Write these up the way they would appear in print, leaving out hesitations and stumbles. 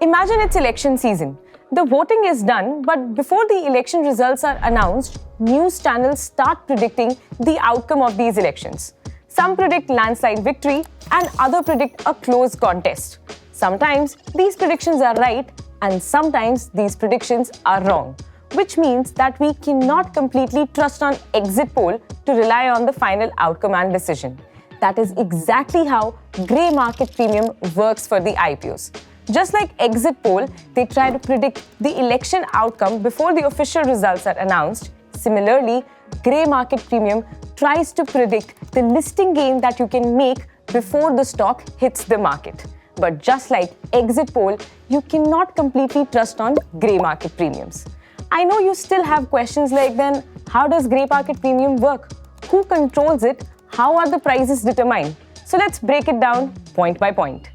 Imagine it's election season. The voting is done, but before the election results are announced, news channels start predicting the outcome of these elections. Some predict landslide victory and others predict a close contest. Sometimes these predictions are right and sometimes these predictions are wrong, which means that we cannot completely trust on exit poll to rely on the final outcome and decision. That is exactly how grey market premium works for the IPOs. Just like exit poll, they try to predict the election outcome before the official results are announced. Similarly, grey market premium tries to predict the listing gain that you can make before the stock hits the market. But just like exit poll, you cannot completely trust on grey market premiums. I know you still have questions like, then how does grey market premium work? Who controls it? How are the prices determined? So let's break it down point by point.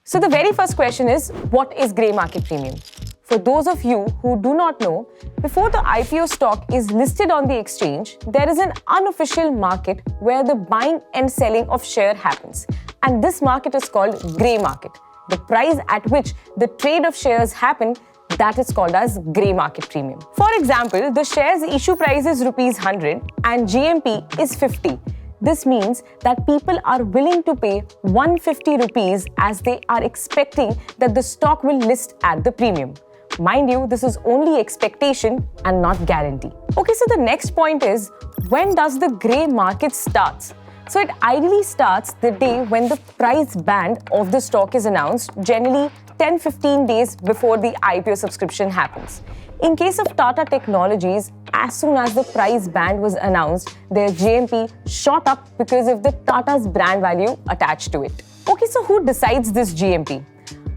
So the very first question is, what is grey market premium? For those of you who do not know, before the IPO stock is listed on the exchange, there is an unofficial market where the buying and selling of share happens. And this market is called grey market. The price at which the trade of shares happen, that is called as grey market premium. For example, the shares issue price is rupees 100 and GMP is 50. This means that people are willing to pay 150 rupees as they are expecting that the stock will list at the premium. Mind you, this is only expectation and not guarantee. Okay, so the next point is, when does the grey market starts? So it ideally starts the day when the price band of the stock is announced, generally 10-15 days before the IPO subscription happens. In case of Tata Technologies, as soon as the price band was announced, their GMP shot up because of the Tata's brand value attached to it. Okay, so who decides this GMP?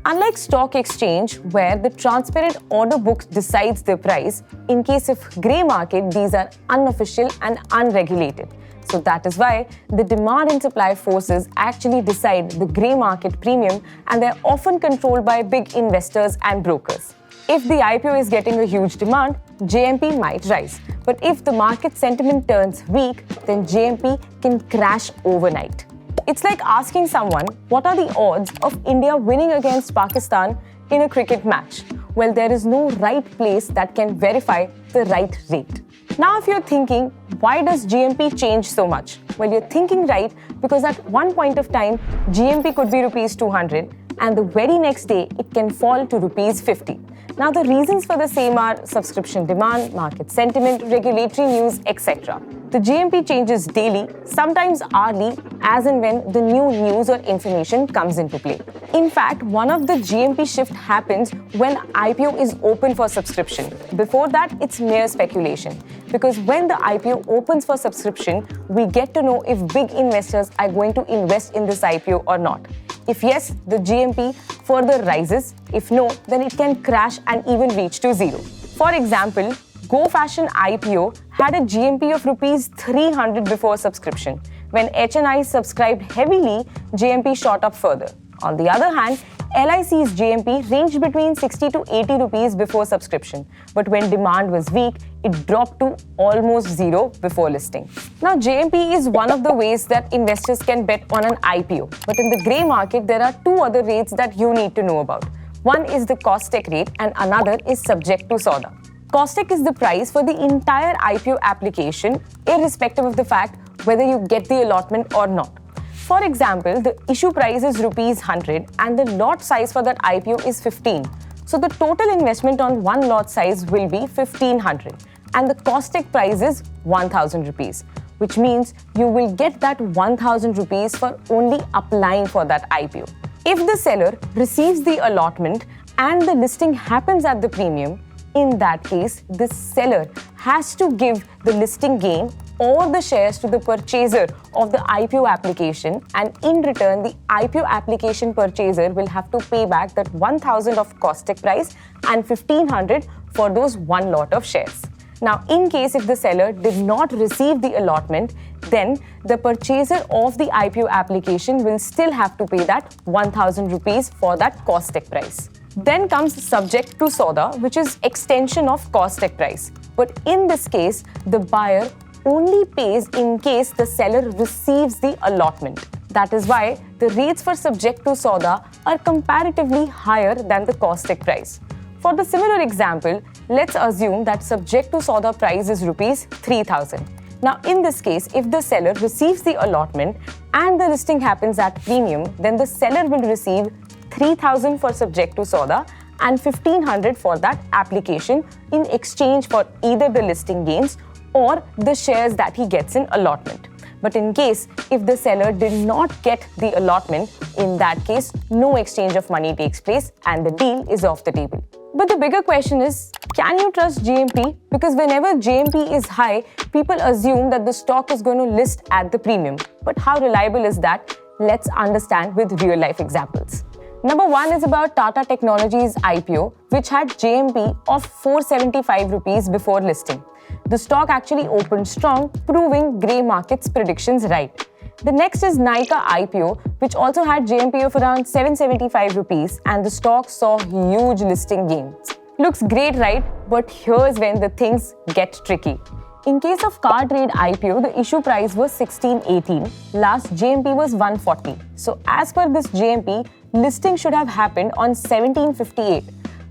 Unlike stock exchange, where the transparent order book decides the price, in case of grey market, these are unofficial and unregulated. So that is why the demand and supply forces actually decide the grey market premium, and they're often controlled by big investors and brokers. If the IPO is getting a huge demand, JMP might rise. But if the market sentiment turns weak, then JMP can crash overnight. It's like asking someone, what are the odds of India winning against Pakistan in a cricket match? Well, there is no right place that can verify the right rate. Now, if you're thinking, why does GMP change so much? Well, you're thinking right, because at one point of time, GMP could be rupees 200 and the very next day, it can fall to rupees 50. Now, the reasons for the same are subscription demand, market sentiment, regulatory news, etc. The GMP changes daily, sometimes hourly, as and when the new news or information comes into play. In fact, one of the GMP shift happens when IPO is open for subscription. Before that, it's mere speculation. Because when the IPO opens for subscription, we get to know if big investors are going to invest in this IPO or not. If yes, the GMP further rises. If no, then it can crash and even reach to zero. For example, Go Fashion IPO had a GMP of rupees 300 before subscription. When HNI subscribed heavily, GMP shot up further. On the other hand, LIC's GMP ranged between 60 to 80 rupees before subscription. But when demand was weak, it dropped to almost zero before listing. Now, JMP is one of the ways that investors can bet on an IPO. But in the grey market, there are two other rates that you need to know about. One is the Kostak rate and another is subject to Sauda. Kostak is the price for the entire IPO application, irrespective of the fact whether you get the allotment or not. For example, the issue price is rupees 100 and the lot size for that IPO is 15. So the total investment on one lot size will be 1500 and the Kostak price is 1000 rupees, which means you will get that 1000 rupees for only applying for that IPO. If the seller receives the allotment and the listing happens at the premium, in that case, the seller has to give the listing gain or the shares to the purchaser of the IPO application, and in return, the IPO application purchaser will have to pay back that 1000 of Kostak price and 1500 for those one lot of shares. Now, in case if the seller did not receive the allotment, then the purchaser of the IPO application will still have to pay that 1000 rupees for that Kostak price. Then comes subject to Sauda, which is extension of Kostak price. But in this case, the buyer only pays in case the seller receives the allotment. That is why the rates for subject to Sauda are comparatively higher than the Kostak price. For the similar example, let's assume that subject to Sauda price is rupees 3000. Now in this case, if the seller receives the allotment and the listing happens at premium, then the seller will receive 3000 for subject to Sauda and 1500 for that application in exchange for either the listing gains or the shares that he gets in allotment. But in case if the seller did not get the allotment, in that case, no exchange of money takes place and the deal is off the table. But the bigger question is, can you trust GMP? Because whenever GMP is high, people assume that the stock is going to list at the premium. But how reliable is that? Let's understand with real life examples. Number one is about Tata Technologies IPO, which had GMP of 475 rupees before listing. The stock actually opened strong, proving grey markets predictions right. The next is Nykaa IPO, which also had GMP of around 775 rupees and the stock saw huge listing gains. Looks great, right? But here's when the things get tricky. In case of Car Trade IPO, the issue price was 1618, last GMP was 140. So as per this GMP, listing should have happened on 1758.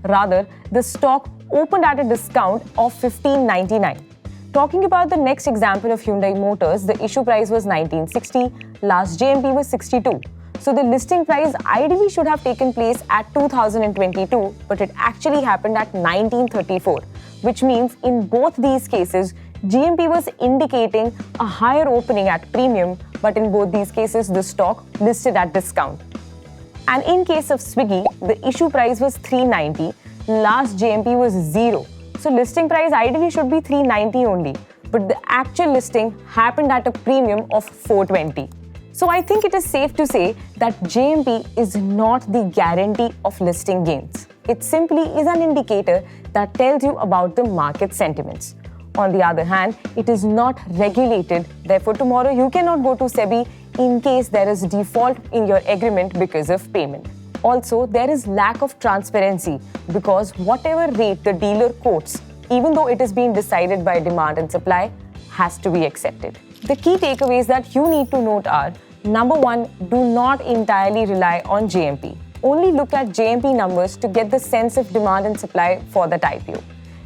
Rather, the stock opened at a discount of 1599. Talking about the next example of Hyundai Motors, the issue price was 1960, last GMP was 62. So the listing price ideally should have taken place at 2022, but it actually happened at 1934, which means in both these cases, GMP was indicating a higher opening at premium, but in both these cases, the stock listed at discount. And in case of Swiggy, the issue price was 390, last GMP was 0. So listing price ideally should be 390 only, but the actual listing happened at a premium of 420. So I think it is safe to say that GMP is not the guarantee of listing gains. It simply is an indicator that tells you about the market sentiments. On the other hand, it is not regulated. Therefore, tomorrow you cannot go to SEBI in case there is default in your agreement because of payment. Also, there is lack of transparency because whatever rate the dealer quotes, even though it is being decided by demand and supply, has to be accepted. The key takeaways that you need to note are: number one, do not entirely rely on GMP. Only look at GMP numbers to get the sense of demand and supply for that IPO.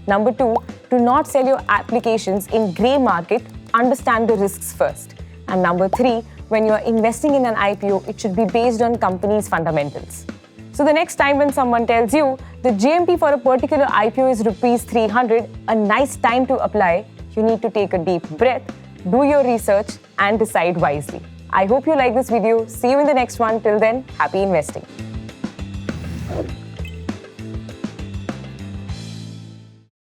Number two, do not sell your applications in grey market, understand the risks first. And number three, when you are investing in an IPO, it should be based on company's fundamentals. So the next time when someone tells you the GMP for a particular IPO is rupees 300, a nice time to apply, you need to take a deep breath, do your research and decide wisely. I hope you like this video. See you in the next one. Till then, happy investing.